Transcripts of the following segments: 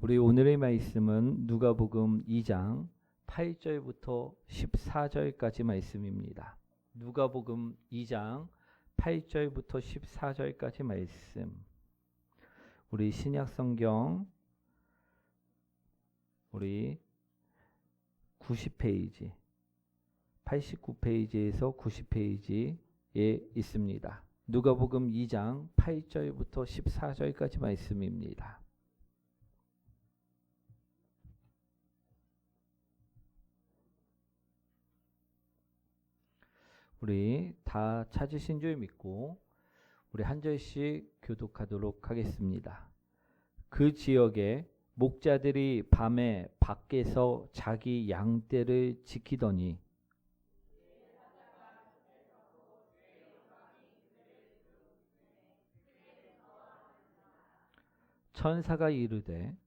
우리 오늘의 말씀은 누가복음 2장 8절부터 14절까지 말씀입니다. 누가복음 2장 8절부터 14절까지 말씀. 우리 신약성경 우리 90페이지 89페이지에서 90페이지에 있습니다. 누가복음 2장 8절부터 14절까지 말씀입니다. 우리 다 찾으신 줄 믿고 우리 한 절씩 교독하도록 하겠습니다. 그 지역에 목자들이 밤에 밖에서 자기 양떼를 지키더니 천사가 이르되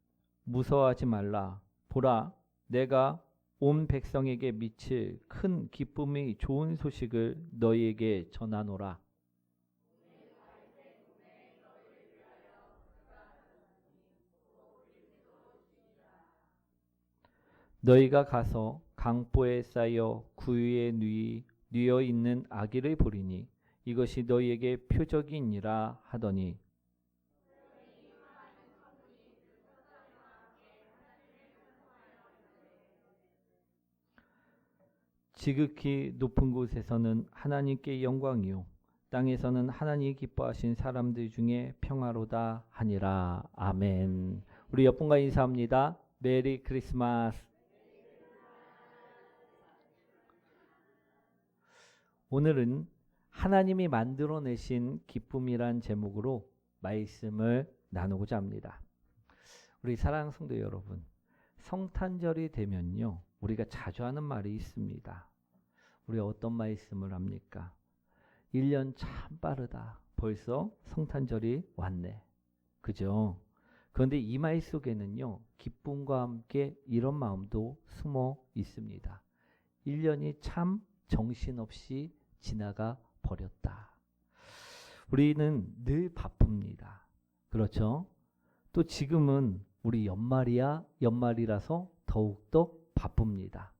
무서워하지 말라. 보라, 내가 온 백성에게 미칠 큰 기쁨이 좋은 소식을 너희에게 전하노라. 너희가 가서 강보에 쌓여 구유에 뉘어 있는 아기를 보리니 이것이 너희에게 표적이니라 하더니 지극히 높은 곳에서는 하나님께 영광이요 땅에서는 하나님이 기뻐하신 사람들 중에 평화로다 하니라. 아멘. 우리 옆분과 인사합니다. 메리 크리스마스. 오늘은 하나님이 만들어내신 기쁨이란 제목으로 말씀을 나누고자 합니다. 우리 사랑하는 성도 여러분, 성탄절이 되면요 우리가 자주 하는 말이 있습니다. 우리 어떤 말씀을 합니까? 1년 참 빠르다. 벌써 성탄절이 왔네. 그죠? 그런데 이 말 속에는요 기쁨과 함께 이런 마음도 숨어 있습니다. 1년이 참 정신없이 지나가 버렸다. 우리는 늘 바쁩니다. 그렇죠? 또 지금은 우리 연말이라서 더욱더 바쁩니다.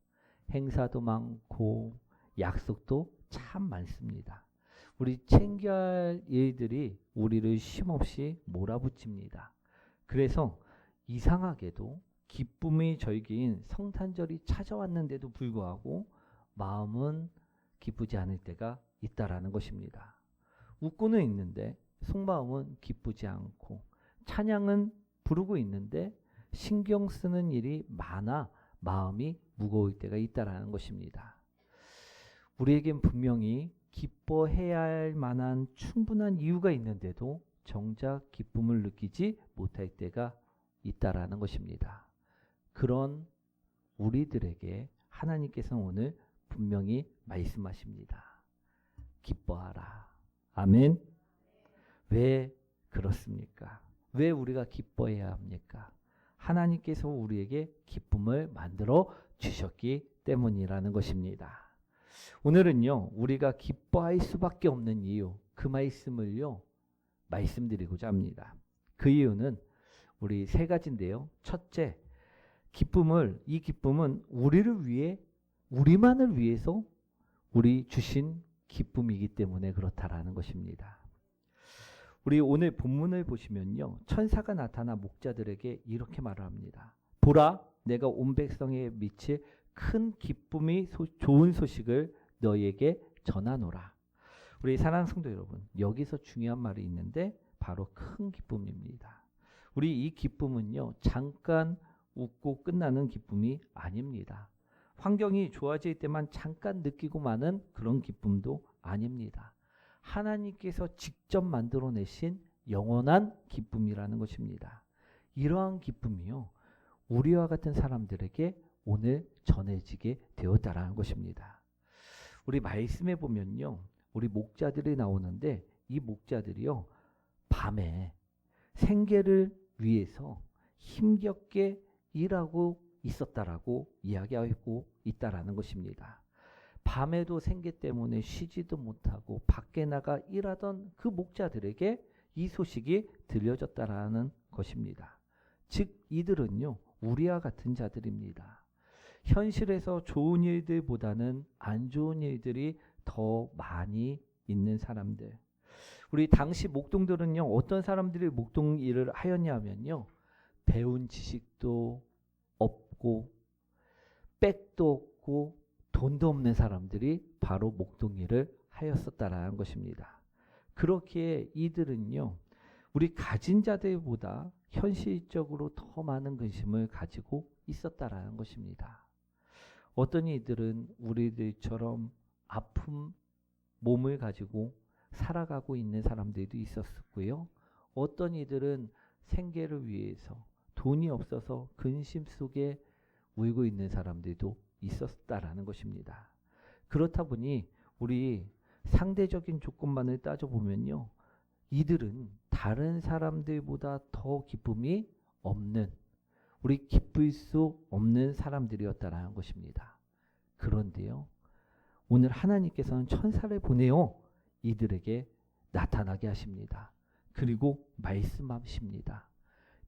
행사도 많고 약속도 참 많습니다. 우리 챙겨야 할 일들이 우리를 쉼없이 몰아붙입니다. 그래서 이상하게도 기쁨의 절기인 성탄절이 찾아왔는데도 불구하고 마음은 기쁘지 않을 때가 있다라는 것입니다. 웃고는 있는데 속마음은 기쁘지 않고 찬양은 부르고 있는데 신경 쓰는 일이 많아 마음이 무거울 때가 있다라는 것입니다. 우리에겐 분명히 기뻐해야 할 만한 충분한 이유가 있는데도 정작 기쁨을 느끼지 못할 때가 있다라는 것입니다. 그런 우리들에게 하나님께서 오늘 분명히 말씀하십니다. 기뻐하라. 아멘. 왜 그렇습니까? 왜 우리가 기뻐해야 합니까? 하나님께서 우리에게 기쁨을 만들어 주셨기 때문이라는 것입니다. 오늘은요 우리가 기뻐할 수밖에 없는 이유, 그 말씀을요 말씀드리고자 합니다. 그 이유는 우리 세 가지인데요. 첫째, 이 기쁨은 우리를 위해, 우리만을 위해서 우리 주신 기쁨이기 때문에 그렇다라는 것입니다. 우리 오늘 본문을 보시면요 천사가 나타나 목자들에게 이렇게 말을 합니다. 보라, 내가 온 백성에 미칠 큰 기쁨이 좋은 소식을 너희에게 전하노라. 우리 사랑하는 성도 여러분, 여기서 중요한 말이 있는데 바로 큰 기쁨입니다. 우리 이 기쁨은요 잠깐 웃고 끝나는 기쁨이 아닙니다. 환경이 좋아질 때만 잠깐 느끼고 마는 그런 기쁨도 아닙니다. 하나님께서 직접 만들어내신 영원한 기쁨이라는 것입니다. 이러한 기쁨이요 우리와 같은 사람들에게 오늘 전해지게 되었다라는 것입니다. 우리 말씀에 보면요 우리 목자들이 나오는데 이 목자들이요 밤에 생계를 위해서 힘겹게 일하고 있었다라고 이야기하고 있다라는 것입니다. 밤에도 생계 때문에 쉬지도 못하고 밖에 나가 일하던 그 목자들에게 이 소식이 들려졌다라는 것입니다. 즉 이들은요, 우리와 같은 자들입니다. 현실에서 좋은 일들보다는 안 좋은 일들이 더 많이 있는 사람들. 우리 당시 목동들은요, 어떤 사람들이 목동 일을 하였냐면요, 배운 지식도 없고 백도 없고 돈도 없는 사람들이 바로 목동 일을 하였었다라는 것입니다. 그렇기에 이들은요, 우리 가진 자들보다 현실적으로 더 많은 근심을 가지고 있었다라는 것입니다. 어떤 이들은 우리들처럼 아픈 몸을 가지고 살아가고 있는 사람들도 있었고요. 어떤 이들은 생계를 위해서 돈이 없어서 근심 속에 울고 있는 사람들도 있었다라는 것입니다. 그렇다 보니 우리 상대적인 조건만을 따져보면요, 이들은 다른 사람들보다 더 기쁨이 없는, 우리 기쁠 수 없는 사람들이었다라는 것입니다. 그런데요, 오늘 하나님께서는 천사를 보내어 이들에게 나타나게 하십니다. 그리고 말씀하십니다.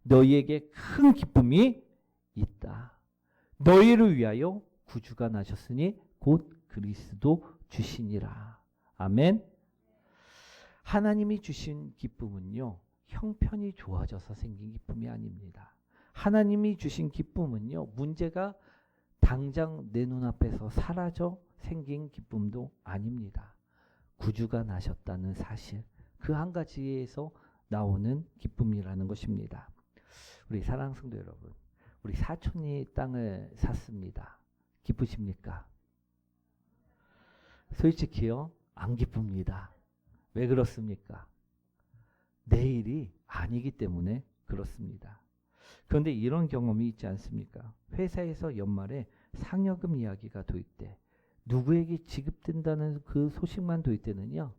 너희에게 큰 기쁨이 있다. 너희를 위하여 구주가 나셨으니 곧 그리스도 주시니라. 아멘. 하나님이 주신 기쁨은요, 형편이 좋아져서 생긴 기쁨이 아닙니다. 하나님이 주신 기쁨은요, 문제가 당장 내 눈앞에서 사라져 생긴 기쁨도 아닙니다. 구주가 나셨다는 사실, 그 한 가지에서 나오는 기쁨이라는 것입니다. 우리 사랑하는 성도 여러분, 우리 사촌이 땅을 샀습니다. 기쁘십니까? 솔직히요, 안 기쁩니다. 왜 그렇습니까? 내일이 아니기 때문에 그렇습니다. 그런데 이런 경험이 있지 않습니까? 회사에서 연말에 상여금 이야기가 도입돼 누구에게 지급된다는 그 소식만 도입되느냐?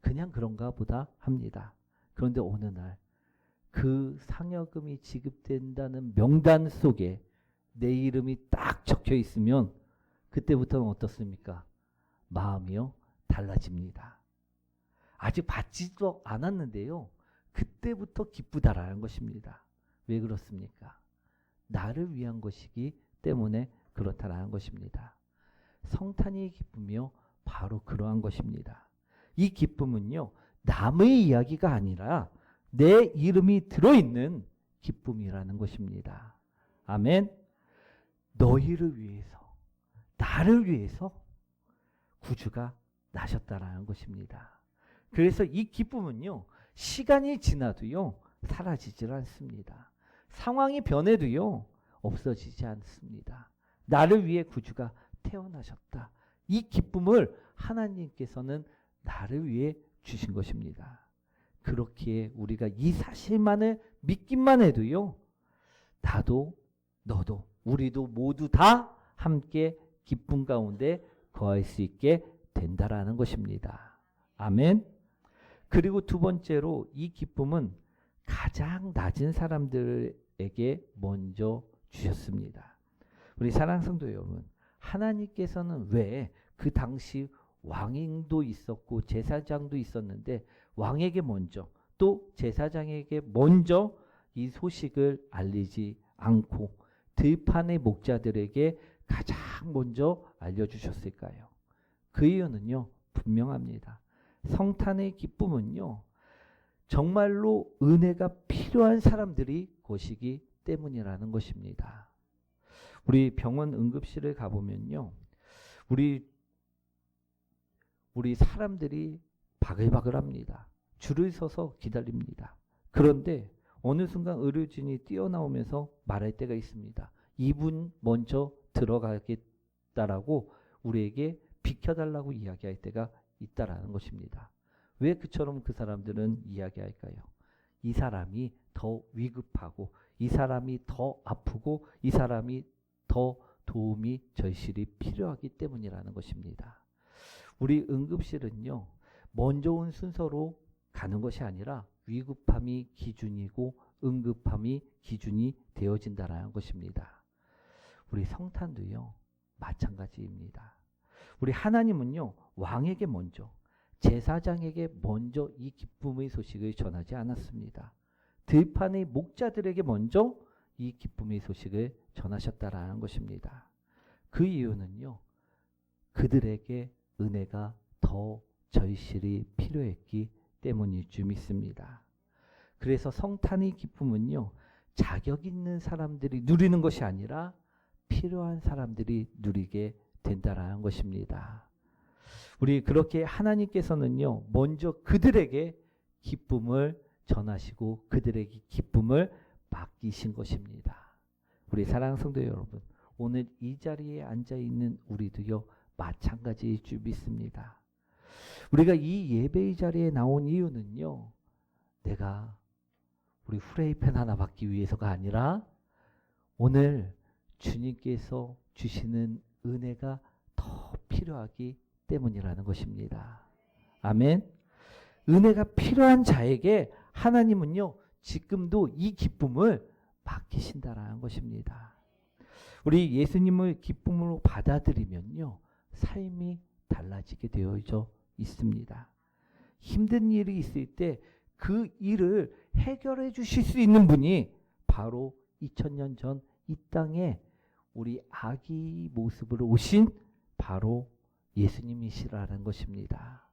그냥 그런가 보다 합니다. 그런데 어느 날 그 상여금이 지급된다는 명단 속에 내 이름이 딱 적혀 있으면 그때부터는 어떻습니까? 마음이요, 달라집니다. 아직 받지도 않았는데요, 그때부터 기쁘다라는 것입니다. 왜 그렇습니까? 나를 위한 것이기 때문에 그렇다라는 것입니다. 성탄이 기쁨이요, 바로 그러한 것입니다. 이 기쁨은요, 남의 이야기가 아니라 내 이름이 들어있는 기쁨이라는 것입니다. 아멘. 너희를 위해서, 나를 위해서 구주가 나셨다라는 것입니다. 그래서 이 기쁨은요, 시간이 지나도요, 사라지질 않습니다. 상황이 변해도요, 없어지지 않습니다. 나를 위해 구주가 태어나셨다. 이 기쁨을 하나님께서는 나를 위해 주신 것입니다. 그렇기에 우리가 이 사실만을 믿기만 해도요, 나도 너도 우리도 모두 다 함께 기쁨 가운데 거할 수 있게 된다라는 것입니다. 아멘. 그리고 두 번째로 이 기쁨은 가장 낮은 사람들에게 먼저 주셨습니다. 우리 사랑하는 성도 여러분, 하나님께서는 왜 그 당시 왕도 있었고 제사장도 있었는데 왕에게 먼저 또 제사장에게 먼저 이 소식을 알리지 않고 들판의 목자들에게 가장 먼저 알려주셨을까요? 그 이유는요, 분명합니다. 성탄의 기쁨은요, 정말로 은혜가 필요한 사람들이 것이기 때문이라는 것입니다. 우리 병원 응급실을 가보면요, 우리 사람들이 바글바글합니다. 줄을 서서 기다립니다. 그런데 어느 순간 의료진이 뛰어나오면서 말할 때가 있습니다. 이분 먼저 들어가겠다라고 우리에게 비켜달라고 이야기할 때가 있다라는 것입니다. 왜 그처럼 그 사람들은 이야기할까요? 이 사람이 더 위급하고 이 사람이 더 아프고 이 사람이 더 도움이 절실히 필요하기 때문이라는 것입니다. 우리 응급실은요, 먼저 온 순서로 가는 것이 아니라 위급함이 기준이고 응급함이 기준이 되어진다라는 것입니다. 우리 성탄도요, 마찬가지입니다. 우리 하나님은요, 왕에게 먼저, 제사장에게 먼저 이 기쁨의 소식을 전하지 않았습니다. 들판의 목자들에게 먼저 이 기쁨의 소식을 전하셨다라는 것입니다. 그 이유는요, 그들에게 은혜가 더 절실히 필요했기 때문일 줄 믿습니다. 그래서 성탄의 기쁨은요, 자격 있는 사람들이 누리는 것이 아니라 필요한 사람들이 누리게 된다라는 것입니다. 우리 그렇게 하나님께서는요, 먼저 그들에게 기쁨을 전하시고 그들에게 기쁨을 맡기신 것입니다. 우리 사랑하는 성도 여러분, 오늘 이 자리에 앉아 있는 우리도요, 마찬가지일 줄 믿습니다. 우리가 이 예배의 자리에 나온 이유는요, 내가 우리 후레이팬 하나 받기 위해서가 아니라 오늘 주님께서 주시는 은혜가 더 필요하기 때문이라는 것입니다. 아멘. 은혜가 필요한 자에게 하나님은요, 지금도 이 기쁨을 맡기신다라는 것입니다. 우리 예수님을 기쁨으로 받아들이면요, 삶이 달라지게 되어져 있습니다. 힘든 일이 있을 때 그 일을 해결해 주실 수 있는 분이 바로 2000년 전 이 땅에 우리 아기 모습으로 오신 바로 예수님이시라는 것입니다.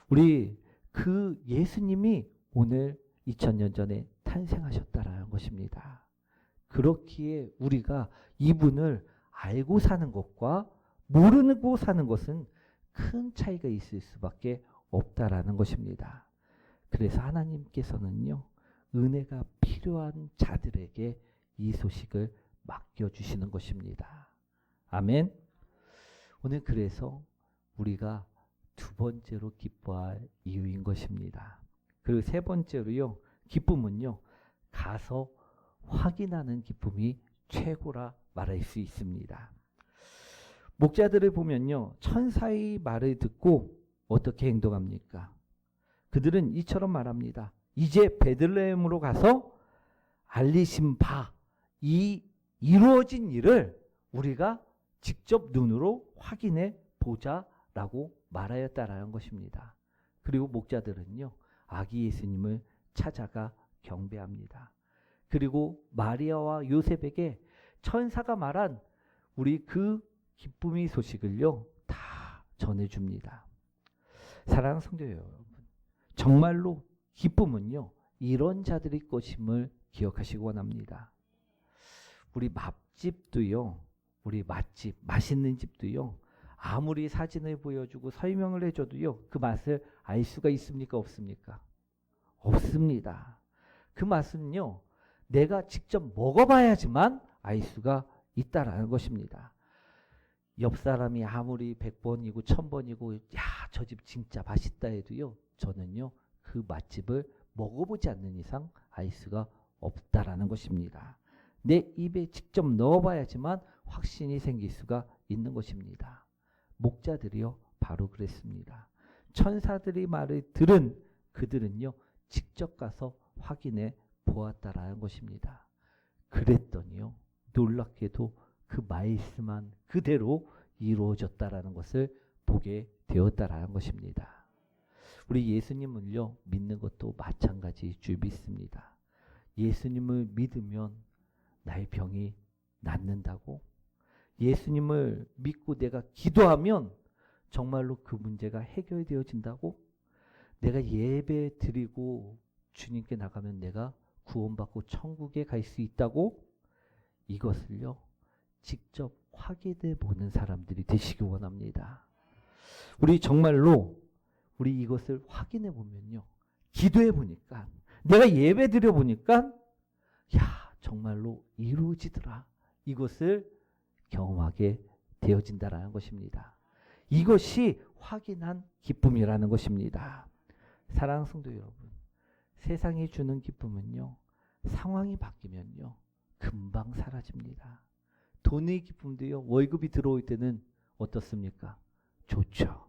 우리 그 예수님이 오늘 2000년 전에 탄생하셨다라는 것입니다. 그렇기에 우리가 이분을 알고 사는 것과 모르고 사는 것은 큰 차이가 있을 수밖에 없다라는 것입니다. 그래서 하나님께서는요, 은혜가 필요한 자들에게 이 소식을 맡겨주시는 것입니다. 아멘. 오늘 그래서 우리가 두 번째로 기뻐할 이유인 것입니다. 그리고 세 번째로요, 기쁨은요, 가서 확인하는 기쁨이 최고라 말할 수 있습니다. 목자들을 보면요, 천사의 말을 듣고 어떻게 행동합니까? 그들은 이처럼 말합니다. 이제 베들레헴으로 가서 알리신 바, 이 이루어진 일을 우리가 직접 눈으로 확인해 보자라고 말하였다라는 것입니다. 그리고 목자들은요, 아기 예수님을 찾아가 경배합니다. 그리고 마리아와 요셉에게 천사가 말한 우리 그 기쁨의 소식을요, 다 전해줍니다. 사랑하는 성도 여러분, 정말로 기쁨은요, 이런 자들의 것임을 기억하시기 원합니다. 우리 맛집도요, 우리 맛집, 맛있는 집도요, 아무리 사진을 보여주고 설명을 해줘도요, 그 맛을 알 수가 있습니까? 없습니까? 없습니다. 그 맛은요, 내가 직접 먹어봐야지만 알 수가 있다라는 것입니다. 옆 사람이 아무리 100번이고 1000번이고 야, 저 집 진짜 맛있다 해도요, 저는요, 그 맛집을 먹어보지 않는 이상 알 수가 없다라는 것입니다. 내 입에 직접 넣어봐야지만 확신이 생길 수가 있는 것입니다. 목자들이요, 바로 그랬습니다. 천사들이 말을 들은 그들은요, 직접 가서 확인해 보았다라는 것입니다. 그랬더니요, 놀랍게도 그 말씀한 그대로 이루어졌다라는 것을 보게 되었다라는 것입니다. 우리 예수님을요, 믿는 것도 마찬가지일 줄 믿습니다. 예수님을 믿으면 나의 병이 낫는다고? 예수님을 믿고 내가 기도하면 정말로 그 문제가 해결되어진다고? 내가 예배 드리고 주님께 나가면 내가 구원받고 천국에 갈 수 있다고? 이것을요, 직접 확인해 보는 사람들이 되시기 원합니다. 우리 정말로 우리 이것을 확인해 보면요, 기도해 보니까, 내가 예배 드려 보니까 야, 정말로 이루어지더라. 이것을 경험하게 되어진다라는 것입니다. 이것이 확인한 기쁨이라는 것입니다. 사랑하는 성도 여러분, 세상이 주는 기쁨은요, 상황이 바뀌면요, 금방 사라집니다. 돈의 기쁨도요, 월급이 들어올 때는 어떻습니까? 좋죠.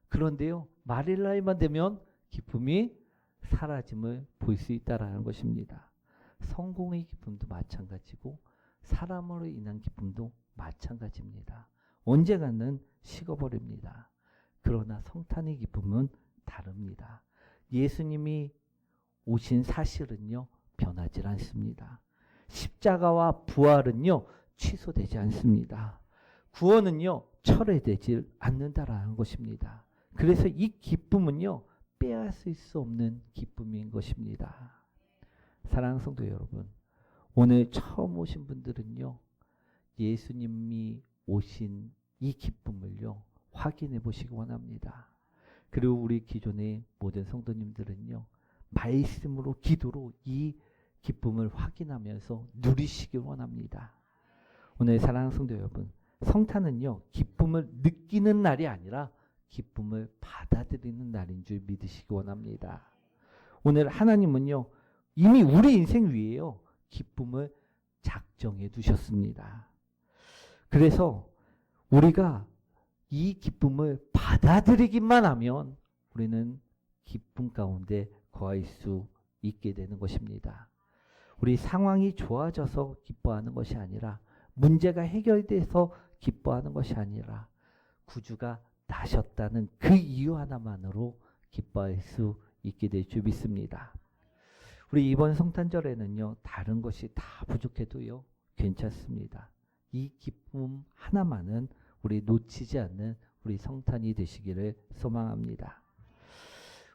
그런데요, 말일 나이만 되면 기쁨이 사라짐을 볼 수 있다라는 것입니다. 성공의 기쁨도 마찬가지고 사람으로 인한 기쁨도 마찬가지입니다. 언젠가는 식어버립니다. 그러나 성탄의 기쁨은 다릅니다. 예수님이 오신 사실은요, 변하지 않습니다. 십자가와 부활은요, 취소되지 않습니다. 구원은요, 철회되지 않는다라는 것입니다. 그래서 이 기쁨은요, 빼앗을 수 없는 기쁨인 것입니다. 사랑하는 성도 여러분, 오늘 처음 오신 분들은요, 예수님이 오신 이 기쁨을요, 확인해 보시기 원합니다. 그리고 우리 기존의 모든 성도님들은요, 말씀으로, 기도로 이 기쁨을 확인하면서 누리시길 원합니다. 오늘 사랑하는 성도 여러분, 성탄은요, 기쁨을 느끼는 날이 아니라 기쁨을 받아들이는 날인 줄 믿으시기 원합니다. 오늘 하나님은요, 이미 우리 인생 위에요, 기쁨을 작정해 두셨습니다. 그래서 우리가 이 기쁨을 받아들이기만 하면 우리는 기쁨 가운데 거할 수 있게 되는 것입니다. 우리 상황이 좋아져서 기뻐하는 것이 아니라, 문제가 해결돼서 기뻐하는 것이 아니라, 구주가 나셨다는 그 이유 하나만으로 기뻐할 수 있게 될 줄 믿습니다. 우리 이번 성탄절에는요, 다른 것이 다 부족해도요, 괜찮습니다. 이 기쁨 하나만은 우리 놓치지 않는 우리 성탄이 되시기를 소망합니다.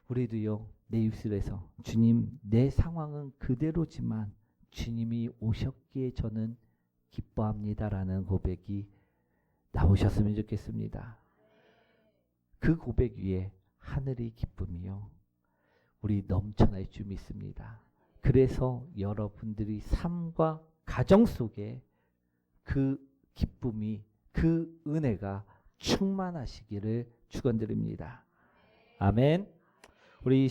우리도요, 내 입술에서 주님, 내 상황은 그대로지만 주님이 오셨기에 저는 기뻐합니다라는 고백이 나오셨으면 좋겠습니다. 그 고백 위에 하늘의 기쁨이요, 우리 넘쳐날 줄 믿습니다. 그래서 여러분들이 삶과 가정 속에 그 기쁨이, 그 은혜가 충만하시기를 축원드립니다. 아멘. 우리